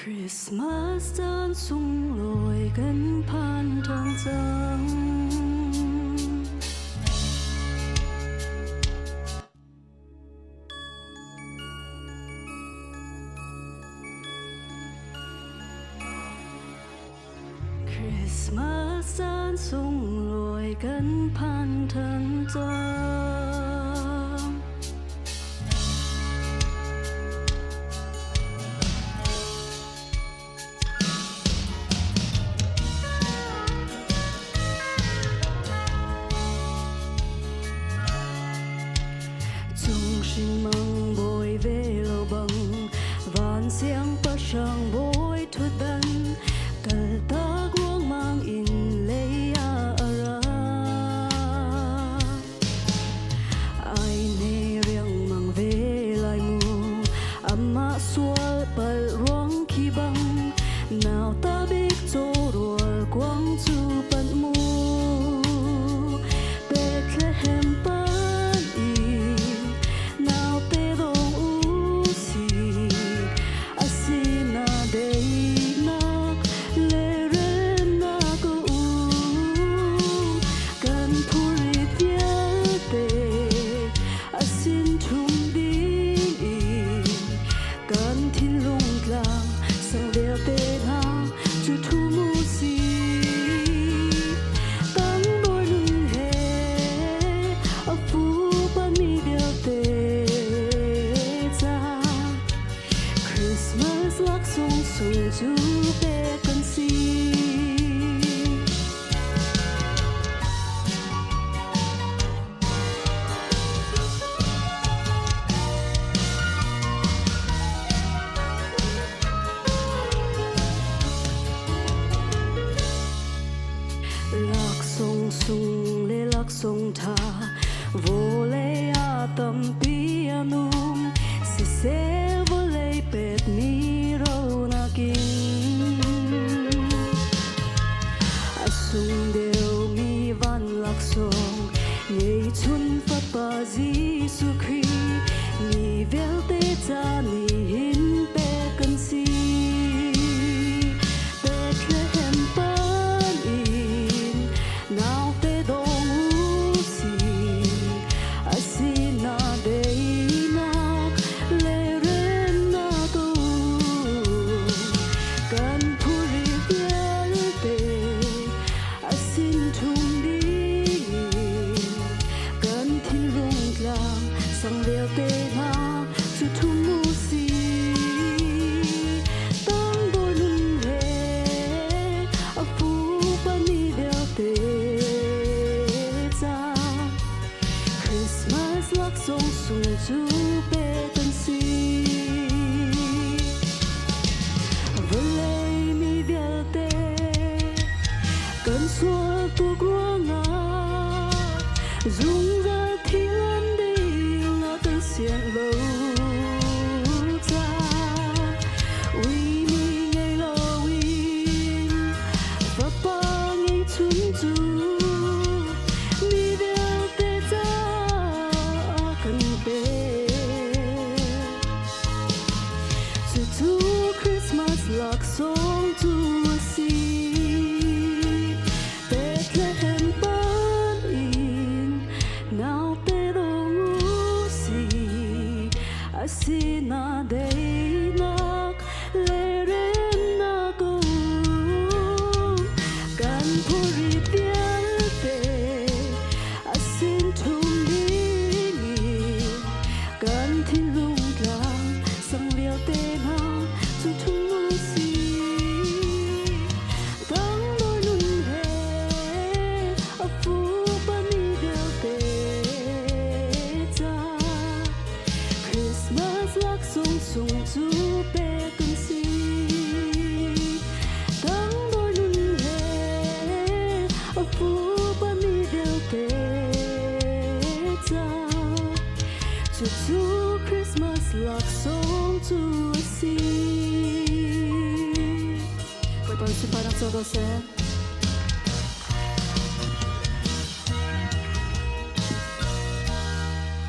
คริสต์มาสจานสูงลอยกันผ่านทางจังคริสต์มาสจานสูงลอยกันผ่านทางจังChinh mang bồi về lầu bằng vạn xiang pa sang bồi thuật đan cờ ta quang mang in lấy ara ai nê riêng mang về lại mù amma sual pal ruang khi băng nào ta biết chỗ ruột quang chu pan mu Bethlehem lạc sông sùng du bê cần si lạc sông sùng lê lạc sông tha vô lê a tâm pianum si se vô lê pet mi sung đều mi van lạc song ngày xuân phát ba Giêsu Christ ni vel te cha ni hin pe kan si Bethlehem pan in now te dong si asina dei nak le ren na tu kan puri vel te xin thùng đi cần thiên rung làm sang leo tê na chu thùng mu si tăng đôi lưng về ở phú bani đeo tê ra Christmas lạc sông sùng chu bê tân si vừa lấy mi đeo tê cơn xua tu quang ngã dung ra thiên đi ngã tân xiên lâu cha uy mi ngày lâu in và ba ngày xuân du mi đeo tê cha cần bê to Christmas lạc sông tu si Asina dei nak le ren na go kan puri pian te asin thum đi kan thiên lung lang sang liao te na chu thum mu si tang đôi nun he a phu bani deo te cha Christmas lạc sông sùng du bê cần si tăng đôi nun he ở phú bani đeo tê cha chu chu Christmas lạc sông tu si quay toàn si parang sa